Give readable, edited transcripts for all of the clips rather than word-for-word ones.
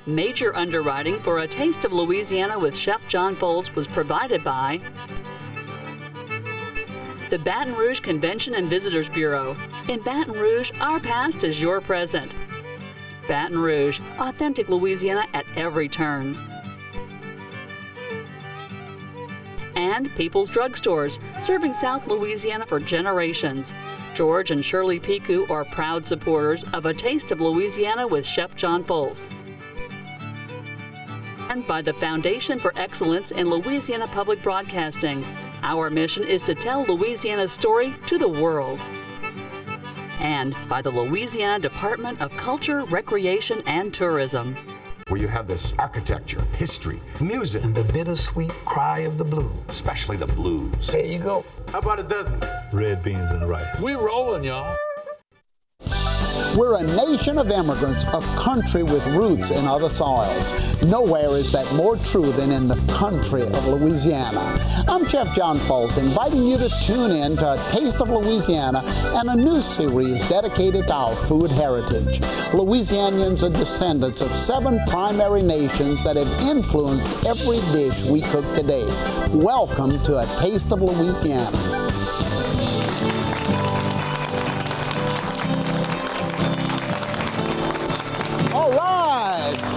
Major underwriting for A Taste of Louisiana with Chef John Folse was provided by the Baton Rouge Convention and Visitors Bureau. In Baton Rouge, our past is your present. Baton Rouge, authentic Louisiana at every turn. And People's Drug Stores, serving South Louisiana for generations. George and Shirley Picu are proud supporters of A Taste of Louisiana with Chef John Folse. And by the Foundation for Excellence in Louisiana Public Broadcasting. Our mission is to tell Louisiana's story to the world. And by the Louisiana Department of Culture, Recreation, and Tourism. Where you have this architecture, history, music. And the bittersweet cry of the blues. Especially the blues. There you go. How about a dozen? Red beans and rice. We rolling, y'all. We're a nation of immigrants, a country with roots in other soils. Nowhere is that more true than in the country of Louisiana. I'm Chef John Folse, inviting you to tune in to A Taste of Louisiana and a new series dedicated to our food heritage. Louisianians are descendants of 7 primary nations that have influenced every dish we cook today. Welcome to A Taste of Louisiana.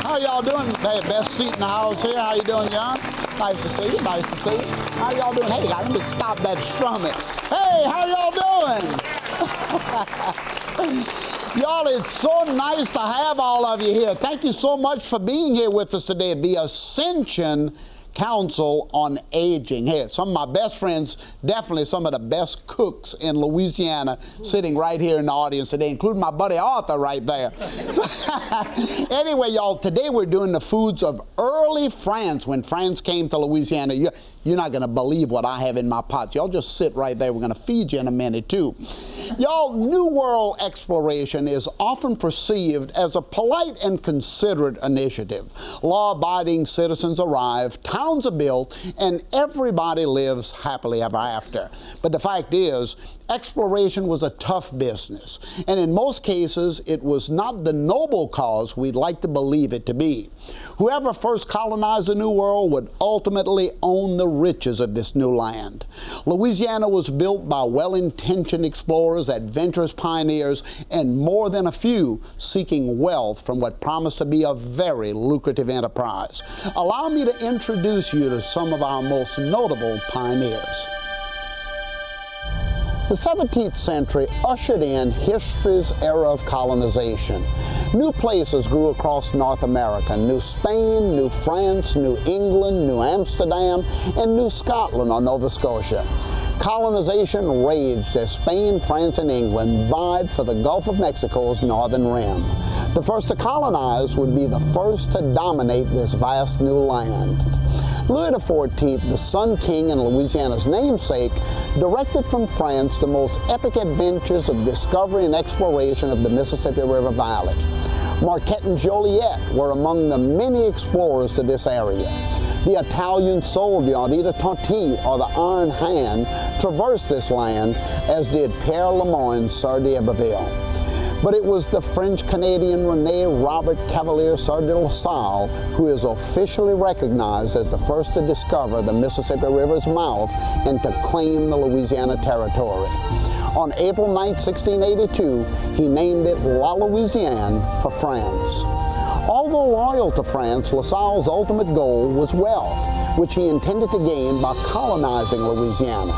How y'all doing? Hey, best seat in the house here. How you doing, John? Nice to see you. Nice to see you. How y'all doing? Hey, let me stop that strumming. Hey, how y'all doing? Y'all, it's so nice to have all of you here. Thank you so much for being here with us today. The Ascension Council on Aging. Hey, some of my best friends, definitely some of the best cooks in Louisiana, sitting right here in the audience today, including my buddy Arthur right there. Anyway, y'all, today we're doing the foods of early France. When France came to Louisiana, you're not going to believe what I have in my pots. Y'all just sit right there. We're going to feed you in a minute, too. Y'all, New World exploration is often perceived as a polite and considerate initiative. Law-abiding citizens arrive, towns are built, and everybody lives happily ever after. But the fact is, exploration was a tough business, and in most cases, it was not the noble cause we'd like to believe it to be. Whoever first colonized the New World would ultimately own the riches of this new land. Louisiana was built by well-intentioned explorers, adventurous pioneers, and more than a few seeking wealth from what promised to be a very lucrative enterprise. Allow me to introduce you to some of our most notable pioneers. The 17th century ushered in history's era of colonization. New places grew across North America: New Spain, New France, New England, New Amsterdam, and New Scotland or Nova Scotia. Colonization raged as Spain, France, and England vied for the Gulf of Mexico's northern rim. The first to colonize would be the first to dominate this vast new land. Louis XIV, the Sun King and Louisiana's namesake, directed from France the most epic adventures of discovery and exploration of the Mississippi River Valley. Marquette and Joliet were among the many explorers to this area. The Italian soldier Henri de Tonti, or the Iron Hand, traversed this land, as did Pierre Lemoyne, Sieur d'Iberville. But it was the French-Canadian René Robert Cavalier Sieur de La Salle who is officially recognized as the first to discover the Mississippi River's mouth and to claim the Louisiana Territory. On April 9, 1682, he named it La Louisiane for France. Although loyal to France, La Salle's ultimate goal was wealth, which he intended to gain by colonizing Louisiana.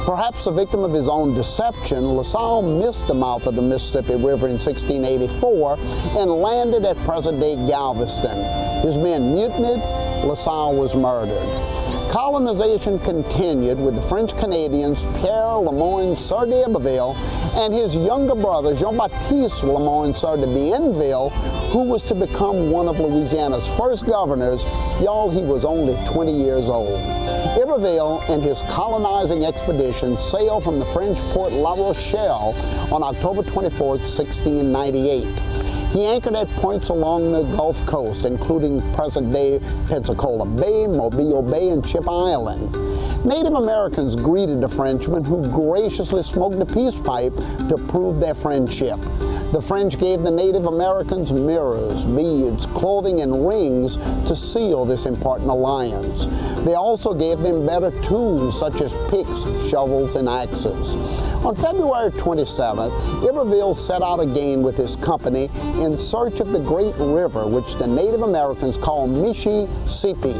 Perhaps a victim of his own deception, La Salle missed the mouth of the Mississippi River in 1684 and landed at present-day Galveston. His men mutinied, La Salle was murdered. Colonization continued with the French Canadians Pierre Lemoyne Sieur d'Iberville and his younger brother Jean-Baptiste Lemoyne Sieur de Bienville, who was to become one of Louisiana's first governors. Y'all, he was only 20 years old. Iberville and his colonizing expedition sailed from the French port La Rochelle on October 24, 1698. He anchored at points along the Gulf Coast, including present-day Pensacola Bay, Mobile Bay, and Chip Island. Native Americans greeted the Frenchmen, who graciously smoked a peace pipe to prove their friendship. The French gave the Native Americans mirrors, beads, clothing, and rings to seal this important alliance. They also gave them better tools such as picks, shovels, and axes. On February 27th, Iberville set out again with his company in search of the great river, which the Native Americans call Mississippi.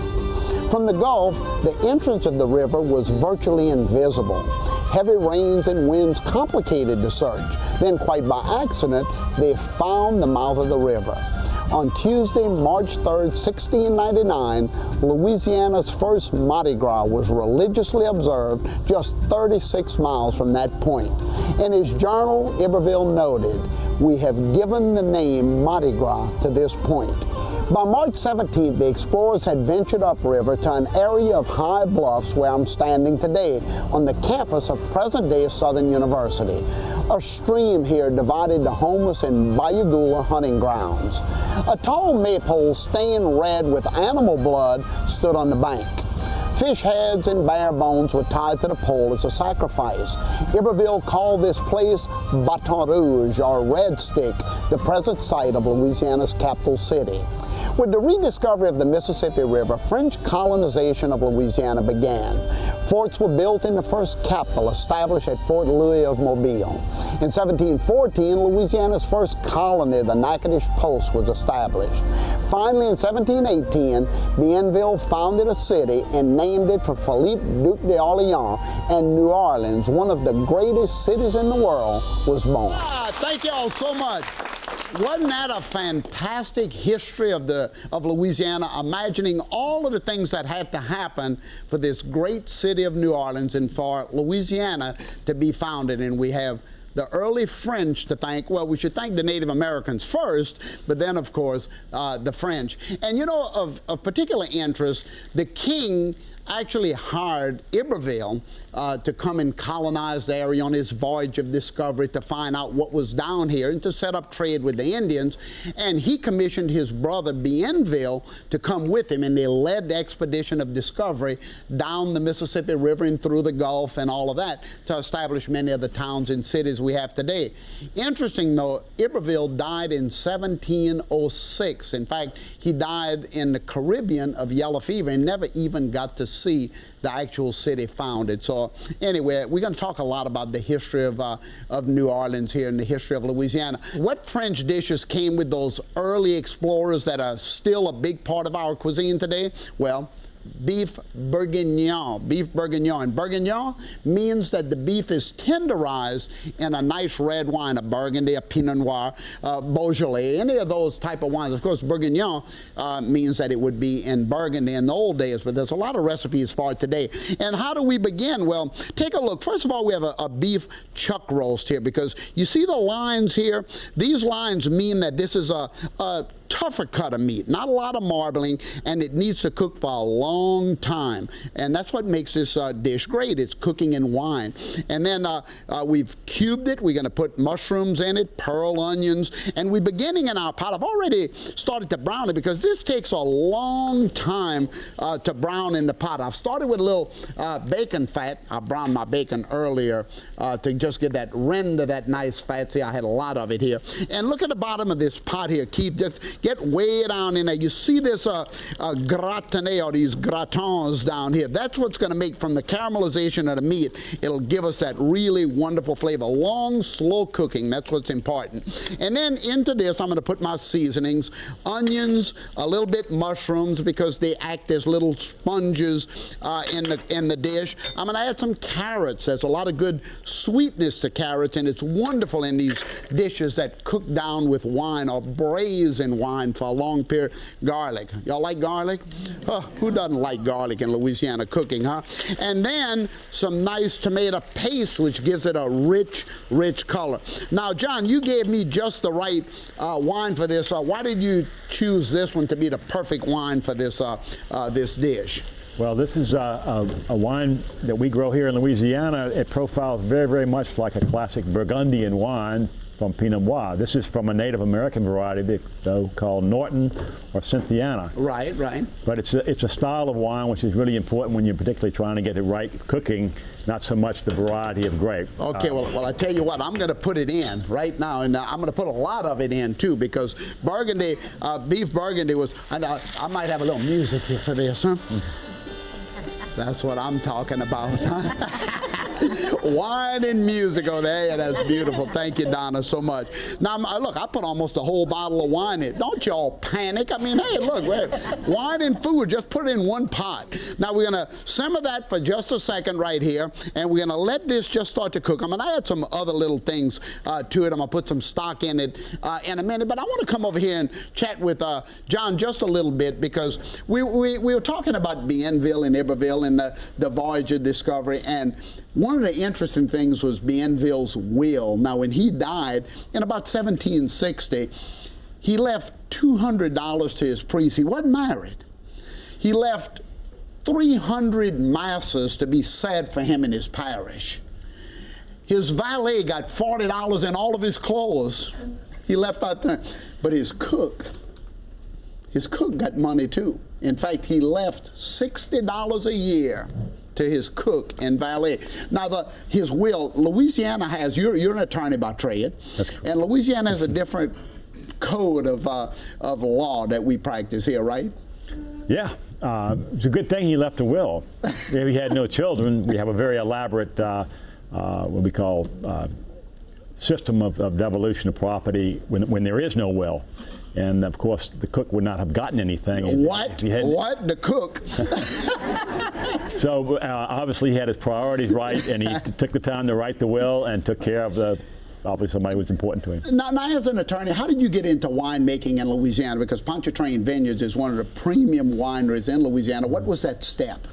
From the Gulf, the entrance of the river was virtually invisible. Heavy rains and winds complicated the search. Then, quite by accident, they found the mouth of the river. On Tuesday, March 3rd, 1699, Louisiana's first Mardi Gras was religiously observed just 36 miles from that point. In his journal, Iberville noted, "We have given the name Mardi Gras to this point." By March 17th, the explorers had ventured upriver to an area of high bluffs where I'm standing today, on the campus of present-day Southern University. A stream here divided the Homeless and Bayagula hunting grounds. A tall maypole stained red with animal blood stood on the bank. Fish heads and bear bones were tied to the pole as a sacrifice. Iberville called this place Baton Rouge, or Red Stick, the present site of Louisiana's capital city. With the rediscovery of the Mississippi River, French colonization of Louisiana began. Forts were built in the first capital, established at Fort Louis of Mobile. In 1714, Louisiana's first colony, the Natchitoches Post, was established. Finally, in 1718, Bienville founded a city and named it for Philippe, Duc d'Orléans, and New Orleans, one of the greatest cities in the world, was born. Thank you all so much. Wasn't that a fantastic history of Louisiana, imagining all of the things that had to happen for this great city of New Orleans and for Louisiana to be founded? And we have the early French to thank. Well, we should thank the Native Americans first, but then, of course, the French. And, you know, of particular interest, the king actually hired Iberville to come and colonize the area on his voyage of discovery to find out what was down here and to set up trade with the Indians. And he commissioned his brother Bienville to come with him, and they led the expedition of discovery down the Mississippi River and through the Gulf and all of that to establish many of the towns and cities we have today. Interesting, though, Iberville died in 1706. In fact, he died in the Caribbean of yellow fever and never even got to see the actual city founded. So anyway, we're going to talk a lot about the history of New Orleans here and the history of Louisiana. What French dishes came with those early explorers that are still a big part of our cuisine today? Well, beef bourguignon, beef bourguignon. And bourguignon means that the beef is tenderized in a nice red wine, a Burgundy, a Pinot Noir, Beaujolais, any of those type of wines. Of course, bourguignon means that it would be in Burgundy in the old days, but there's a lot of recipes for it today. And how do we begin? Well, take a look. First of all, we have a beef chuck roast here, because you see the lines here? These lines mean that this is a tougher cut of meat, not a lot of marbling, and it needs to cook for a long time. And that's what makes this dish great. It's cooking in wine. And then we've cubed it. We're going to put mushrooms in it, pearl onions, and we're beginning in our pot. I've already started to brown it because this takes a long time to brown in the pot. I've started with a little bacon fat. I browned my bacon earlier to just get that render, that nice fat. See, I had a lot of it here. And look at the bottom of this pot here, Keith. Just get way down in there. You see this gratiné, or these gratins down here. That's what's going to make, from the caramelization of the meat, it'll give us that really wonderful flavor. Long, slow cooking, that's what's important. And then into this, I'm going to put my seasonings, onions, a little bit mushrooms, because they act as little sponges in the dish. I'm going to add some carrots. There's a lot of good sweetness to carrots, and it's wonderful in these dishes that cook down with wine or braise in wine for a long period. Garlic. Y'all like garlic? Oh, who doesn't like garlic in Louisiana cooking, huh? And then some nice tomato paste, which gives it a rich, rich color. Now, John, you gave me just the right wine for this. Why did you choose this one to be the perfect wine for this this dish? Well, this is a wine that we grow here in Louisiana. It profiles very, very much like a classic Burgundian wine. from Pinot Noir. This is from a Native American variety, though, called Norton or Cynthiana. Right, right. But it's a style of wine which is really important when you're particularly trying to get it right cooking, not so much the variety of grape. Okay, well, I tell you what, I'm going to put it in right now, and I'm going to put a lot of it in too, because Burgundy, beef Burgundy was, and I might have a little music here for this, huh? That's what I'm talking about. Wine and music. Oh, there, that's beautiful. Thank you, Donna, so much. Now, look, I put almost a whole bottle of wine in. Don't y'all panic. I mean, hey, look, wine and food, just put it in one pot. Now, we're going to simmer that for just a second right here, and we're going to let this just start to cook. I'm going to add some other little things to it. I'm going to put some stock in it in a minute, but I want to come over here and chat with John just a little bit, because we were talking about Bienville and Iberville and the voyage of discovery, and one of the interesting things was Bienville's will. Now, when he died in about 1760, he left $200 to his priest. He wasn't married. He left 300 masses to be said for him in his parish. His valet got $40 in all of his clothes. He left out there. But his cook got money too. In fact, he left $60 a year to his cook and valet. Now, his will, Louisiana has, you're an attorney by trade, and Louisiana has a different code of law that we practice here, right? Yeah. It's a good thing he left a will. If he had no children, we have a very elaborate, what we call system of devolution of property when there is no will. And of course, the cook would not have gotten anything. What? What? The cook? So obviously, he had his priorities right, and he took the time to write the will and took care of obviously somebody who was important to him. Now, as an attorney, how did you get into winemaking in Louisiana? Because Pontchartrain Vineyards is one of the premium wineries in Louisiana. What was that step?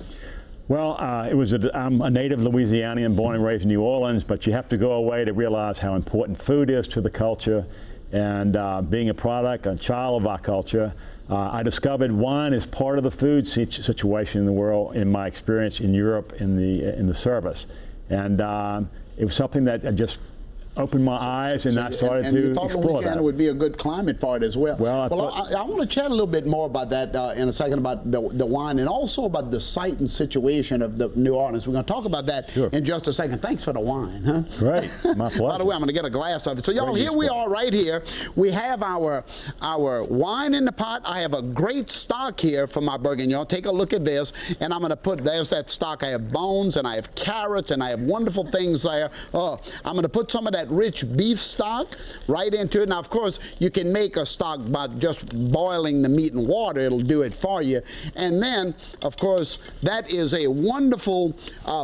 Well, I'm a native Louisianian, born and raised in New Orleans, but you have to go away to realize how important food is to the culture. And being a product, a child of our culture, I discovered wine is part of the food situation in the world, in my experience in Europe in the service. And it was something that just opened my eyes, and I started to explore that. Louisiana would be a good climate for it as well. Well, I want to chat a little bit more about that in a second, about the wine, and also about the site and situation of the New Orleans. We're going to talk about that in just a second. Thanks for the wine, huh? Great, my pleasure. By the way, I'm going to get a glass of it. So, y'all, here we are right here. We have our wine in the pot. I have a great stock here for my Bourguignon. Take a look at this, and I'm going to put, there's that stock. I have bones, and I have carrots, and I have wonderful things there. I'm going to put some of that rich beef stock right into it. Now, of course, you can make a stock by just boiling the meat in water. It'll do it for you. And then, of course, that is a wonderful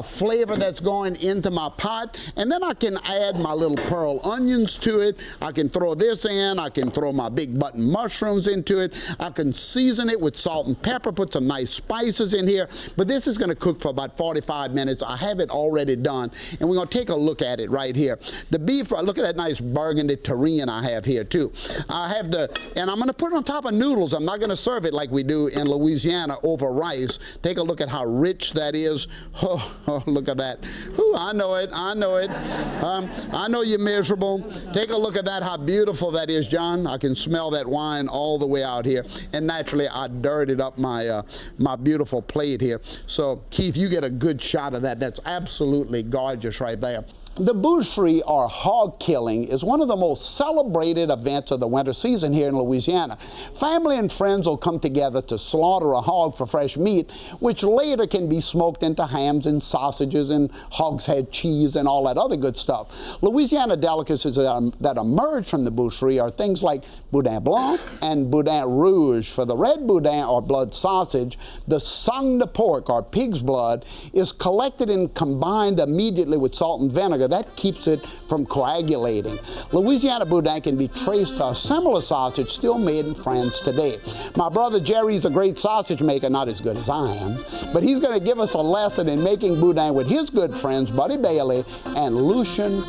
flavor that's going into my pot. And then I can add my little pearl onions to it. I can throw this in. I can throw my big button mushrooms into it. I can season it with salt and pepper, put some nice spices in here. But this is going to cook for about 45 minutes. I have it already done. And we're going to take a look at it right here. The beef, look at that nice burgundy terrine I have here too. I have and I'm going to put it on top of noodles. I'm not going to serve it like we do in Louisiana over rice. Take a look at how rich that is. Oh, look at that. Ooh, I know it. I know it. I know you're miserable. Take a look at that, how beautiful that is, John. I can smell that wine all the way out here. And naturally, I dirtied up my my beautiful plate here. So, Keith, you get a good shot of that. That's absolutely gorgeous right there. The boucherie, or hog killing, is one of the most celebrated events of the winter season here in Louisiana. Family and friends will come together to slaughter a hog for fresh meat, which later can be smoked into hams and sausages and hogshead cheese and all that other good stuff. Louisiana delicacies that emerge from the boucherie are things like Boudin Blanc and Boudin Rouge. For the red Boudin, or blood sausage, the sang de pork, or pig's blood, is collected and combined immediately with salt and vinegar. That keeps it from coagulating. Louisiana Boudin can be traced to a similar sausage still made in France today. My brother Jerry's a great sausage maker, not as good as I am, but he's going to give us a lesson in making Boudin with his good friends, Buddy Bailey and Lucien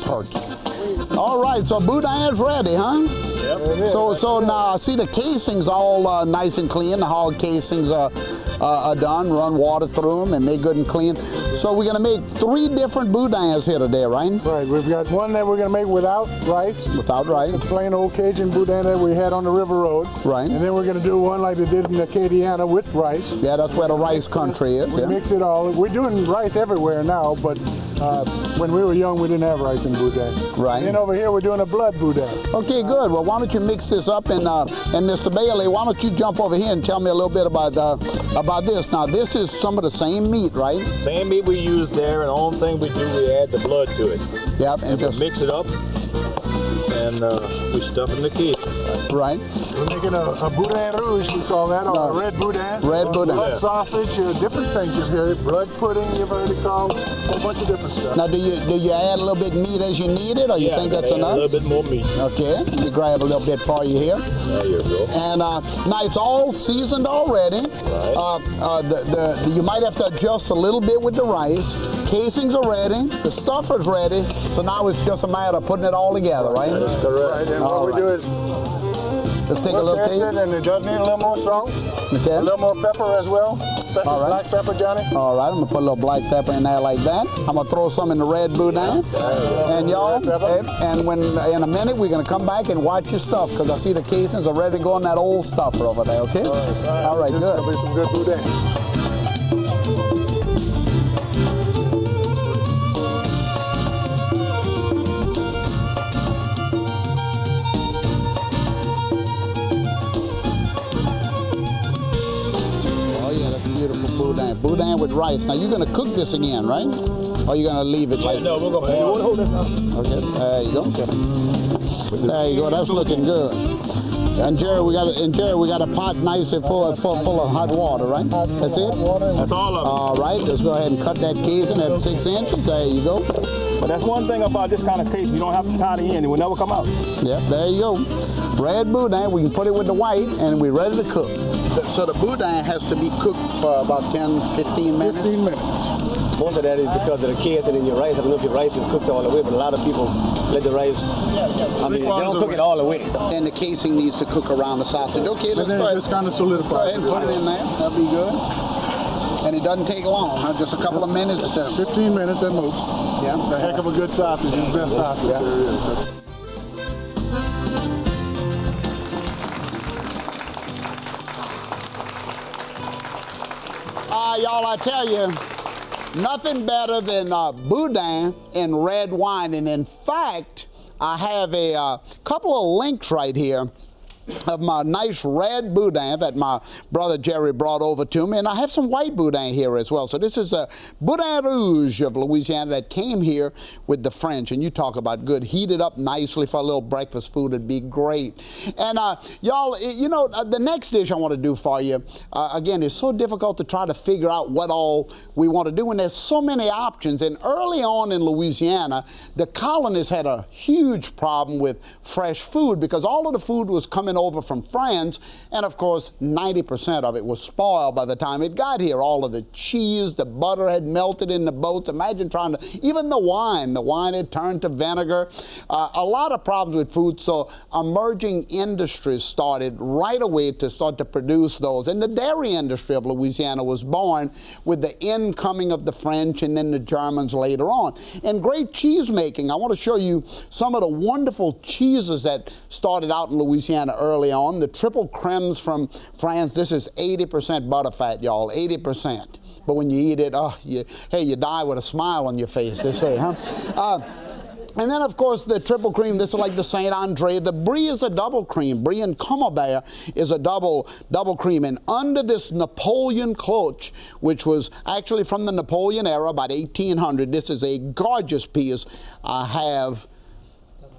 Perkins. All right, so Boudin is ready, huh? Yep. So now I see the casings all nice and clean. The hog casings are are done, run water through them, and they're good and clean. So we're going to make 3 different boudins here today, right? Right. We've got one that we're going to make without rice. Without rice. The plain old Cajun boudin that we had on the River Road. Right. And then we're going to do one like they did in Acadiana with rice. Yeah, that's where the rice country is. We mix it all. We're doing rice everywhere now, but when we were young, we didn't have rice in boudin. Right. And then over here, we're doing a blood boudin. Okay, good. Well, why don't you mix this up, and Mr. Bailey, why don't you jump over here and tell me a little bit about this. Now, this is some of the same meat, right? Same meat we use there, and the only thing we do, we add the blood to it. Yep, and just mix it up, and we stuff it in the key. Right. We're making a boudin rouge, we call that, or a red boudin. Red boudin. Blood sausage, different things you hear. Blood pudding, you've heard it called. A whole bunch of different stuff. Now, do you add a little bit meat as you need it, or you think that's enough? A little bit more meat. Okay, let me grab a little bit for you here. There you go. And now it's all seasoned already. Right. You might have to adjust a little bit with the rice. Casings are ready. The stuffer's ready. So now it's just a matter of putting it all together, right? That's correct. Right, and what we do is just take a little taste. And it does need a little more salt. Okay. A little more pepper as well. All right. Black pepper, Johnny. All right, I'm gonna put a little black pepper in there like that. I'm gonna throw some in the red boudin. And y'all, and when in a minute we're gonna come back and watch your stuff, because I see the casings are ready to go in that old stuffer over there. Okay. All right, This good. is gonna be some good boudin. Boudin. Boudin with rice. Now you're gonna cook this again, right? Or you're gonna leave it like? No, we're gonna. You want to hold this now? Okay. There you go. There you go. That's looking good. And Jerry, we got a pot nicely full of hot water, right? That's it. That's all of it. All right. Let's go ahead and cut that casing at 6 inches. There you go. But that's one thing about this kind of case, you don't have to tie the end, it will never come out. Yep. There you go. Red boudin. We can put it with the white, and we're ready to cook. So the boudin has to be cooked for about 10, 15 minutes. 15 minutes. Most of that is because of the casing in your rice. I don't know if your rice is cooked all the way, but a lot of people let the rice, they don't cook it all the way. And the casing needs to cook around the sausage. Okay, let's start. Just kind of solidify. Go ahead and put it in there. That'll be good. And it doesn't take long, huh? Just a couple of minutes. 15 minutes at most. Yeah. A heck of a good sausage. It's the best sausage there is. Y'all, I tell you, nothing better than boudin and red wine. And in fact, I have a couple of links right here of my nice red boudin that my brother Jerry brought over to me, and I have some white boudin here as well. So this is a boudin rouge of Louisiana that came here with the French, and you talk about good, heated up nicely for a little breakfast food. It'd be great. And y'all, you know, the next dish I want to do for you, again, it's so difficult to try to figure out what all we want to do, and there's so many options. And early on in Louisiana, the colonists had a huge problem with fresh food because all of the food was coming over from France, and of course 90% of it was spoiled by the time it got here. All of the cheese, the butter had melted in the boats. Imagine trying to, even the wine had turned to vinegar. A lot of problems with food, so emerging industries started right away to start to produce those. And the dairy industry of Louisiana was born with the incoming of the French and then the Germans later on. And great cheese making. I want to show you some of the wonderful cheeses that started out in Louisiana early on. The triple cremes from France. This is 80% butterfat, y'all, 80%. But when you eat it, you die with a smile on your face, they say, huh? And then, of course, the triple cream, this is like the Saint Andre. The Brie is a double cream. Brie and Camembert is a double cream. And under this Napoleon cloche, which was actually from the Napoleon era, about 1800, this is a gorgeous piece. I have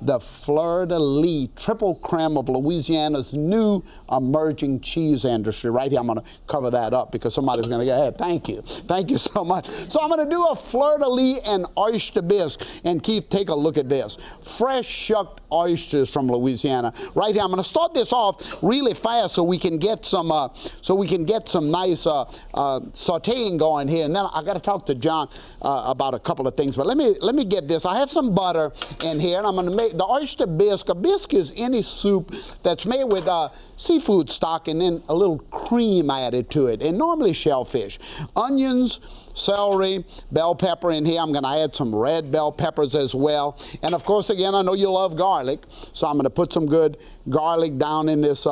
the Fleur-de-Lis triple creme of Louisiana's new emerging cheese industry. Right here, I'm going to cover that up because somebody's going to go, hey, thank you so much. So I'm going to do a Fleur-de-Lis and Oyster Bisque. And Keith, take a look at this. Fresh shucked oysters from Louisiana. Right here, I'm going to start this off really fast so we can get some nice sautéing going here. And then I got to talk to John about a couple of things. But let me get this. I have some butter in here, and I'm going to make the oyster bisque. A bisque is any soup that's made with seafood stock and then a little cream added to it, and normally shellfish. Onions, celery, bell pepper in here. I'm going to add some red bell peppers as well. And of course, again, I know you love garlic, so I'm going to put some good garlic down in this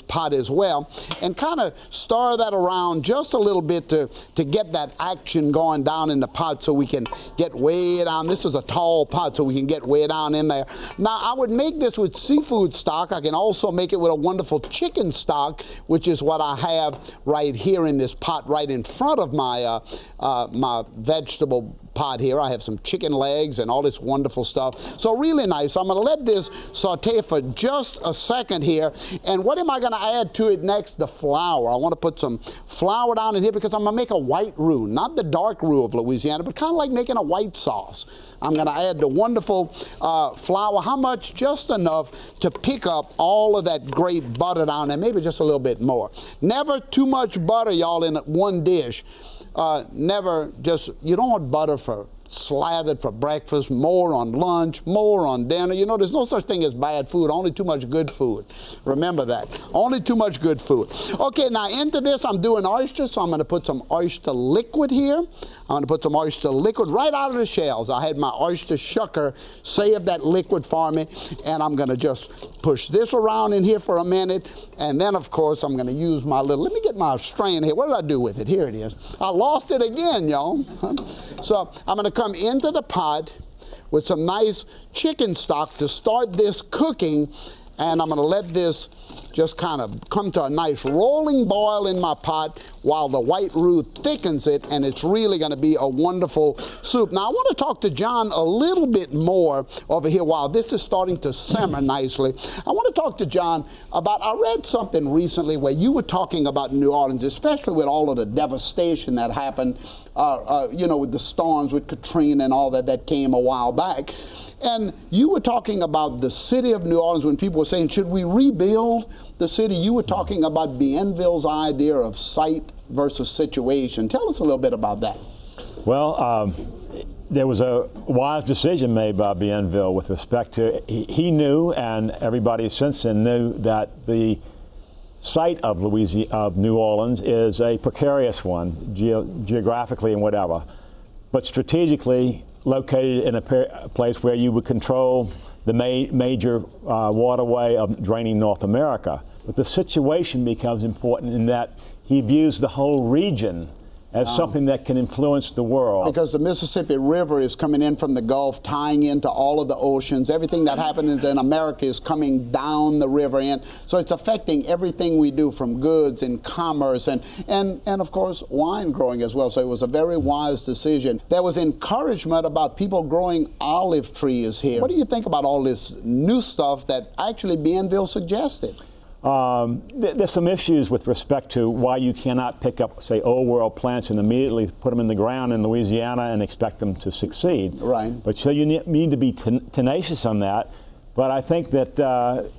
pot as well, and kind of stir that around just a little bit to get that action going down in the pot, so we can get way down. This is a tall pot, so we can get way down in there. Now, I would make this with seafood stock. I can also make it with a wonderful chicken stock, which is what I have right here in this pot right in front of my my vegetable pot here. I have some chicken legs and all this wonderful stuff. So really nice. So I'm going to let this saute for just a second here. And what am I going to add to it next? The flour. I want to put some flour down in here because I'm going to make a white roux. Not the dark roux of Louisiana, but kind of like making a white sauce. I'm going to add the wonderful flour. How much? Just enough to pick up all of that great butter down there, maybe just a little bit more. Never too much butter, y'all, in one dish. Never just, you don't want butter for slathered for breakfast, more on lunch, more on dinner. You know, there's no such thing as bad food, only too much good food. Remember that. Only too much good food. Okay, now into this I'm doing oysters, so I'm going to put some oyster liquid here. I'm going to put some oyster liquid right out of the shells. I had my oyster shucker save that liquid for me, and I'm going to just push this around in here for a minute, and then of course I'm going to use my little, let me get my strain here. What did I do with it? Here it is. I lost it again, y'all. So I'm going to come into the pot with some nice chicken stock to start this cooking, and I'm going to let this just kind of come to a nice rolling boil in my pot while the white roux thickens it, and it's really going to be a wonderful soup. Now I want to talk to John a little bit more over here while this is starting to simmer nicely. I want to talk to John about, I read something recently where you were talking about New Orleans, especially with all of the devastation that happened, you know, with the storms, with Katrina and all that came a while back. And you were talking about the city of New Orleans when people were saying, should we rebuild the city? You were talking about Bienville's idea of site versus situation. Tell us a little bit about that. Well, there was a wise decision made by Bienville with respect to, he knew, and everybody since then knew, that the site of New Orleans is a precarious one, geographically and whatever, but strategically located in a place where you would control the major waterway of draining North America. But the situation becomes important in that he views the whole region as something that can influence the world. Because the Mississippi River is coming in from the Gulf, tying into all of the oceans. Everything that happens in America is coming down the river in. So it's affecting everything we do, from goods and commerce and of course wine growing as well. So it was a very wise decision. There was encouragement about people growing olive trees here. What do you think about all this new stuff that actually Bienville suggested? There's some issues with respect to why you cannot pick up, say, old world plants and immediately put them in the ground in Louisiana and expect them to succeed. Right. But so you need to be tenacious on that. But I think that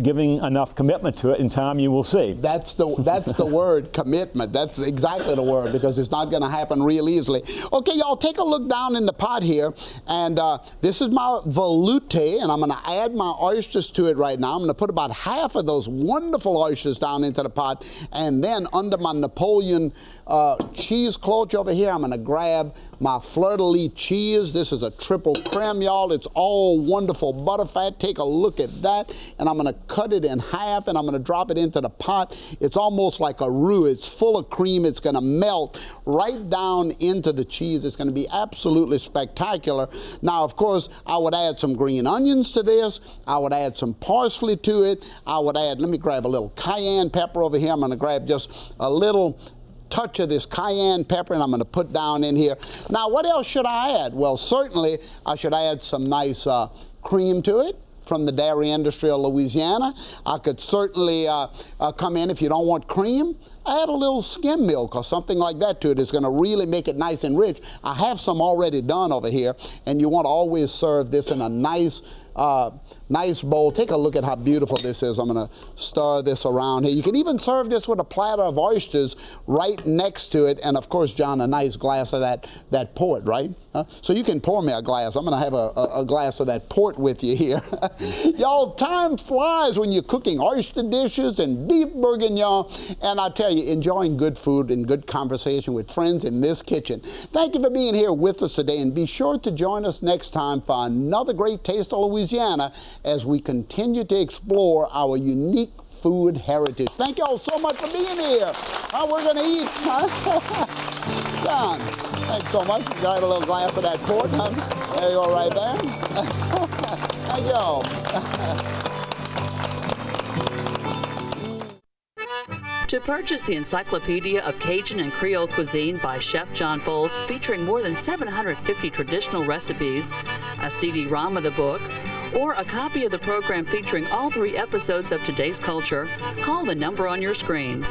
giving enough commitment to it, in time you will see. That's the word, commitment. That's exactly the word, because it's not going to happen real easily. Okay, y'all, take a look down in the pot here, and this is my velouté, and I'm going to add my oysters to it right now. I'm going to put about half of those wonderful oysters down into the pot, and then under my Napoleon cheesecloth over here, I'm going to grab my Fleur-de-Lis cheese. This is a triple creme, y'all. It's all wonderful butterfat. Take a look at that, and I'm going to cut it in half, and I'm going to drop it into the pot. It's almost like a roux. It's full of cream. It's going to melt right down into the cheese. It's going to be absolutely spectacular. Now, of course, I would add some green onions to this. I would add some parsley to it. I would add, let me grab a little cayenne pepper over here. I'm going to grab just a little touch of this cayenne pepper, and I'm going to put down in here. Now, what else should I add? Well, certainly I should add some nice cream to it from the dairy industry of Louisiana. I could certainly come in, if you don't want cream, add a little skim milk or something like that to it. It's going to really make it nice and rich. I have some already done over here, and you want to always serve this in a nice nice bowl. Take a look at how beautiful this is. I'm going to stir this around here. You can even serve this with a platter of oysters right next to it, and of course, John, a nice glass of that port, right? So you can pour me a glass. I'm going to have a glass of that port with you here. Y'all, time flies when you're cooking oyster dishes and beef bourguignon, and I tell you, enjoying good food and good conversation with friends in this kitchen. Thank you for being here with us today, and be sure to join us next time for another great Taste of Louisiana as we continue to explore our unique food heritage. Thank y'all so much for being here. We're going to eat. John, thanks so much. You got a little glass of that port. There you go, right there. Thank y'all. To purchase the Encyclopedia of Cajun and Creole Cuisine by Chef John Folse, featuring more than 750 traditional recipes, a CD-ROM of the book, or a copy of the program featuring all 3 episodes of Today's Culture, call the number on your screen.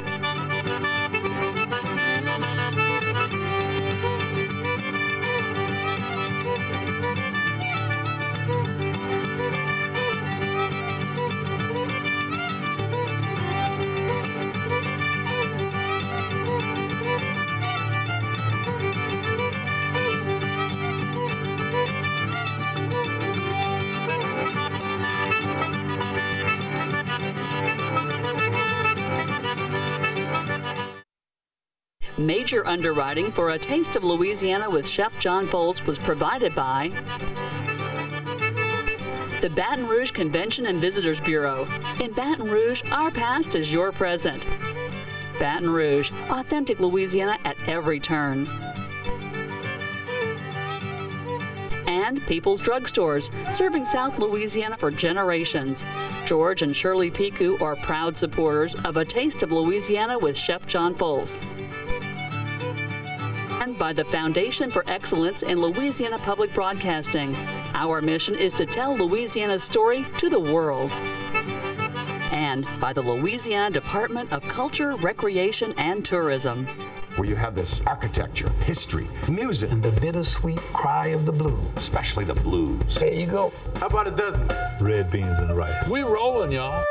Major underwriting for A Taste of Louisiana with Chef John Folse was provided by the Baton Rouge Convention and Visitors Bureau. In Baton Rouge, our past is your present. Baton Rouge, authentic Louisiana at every turn. And People's Drugstores, serving South Louisiana for generations. George and Shirley Picu are proud supporters of A Taste of Louisiana with Chef John Folse. And by the Foundation for Excellence in Louisiana Public Broadcasting. Our mission is to tell Louisiana's story to the world. And by the Louisiana Department of Culture, Recreation, and Tourism. Where you have this architecture, history, music, And the bittersweet cry of the blues. especially the blues. There you go. How about a dozen? Red beans and rice. We rolling, y'all.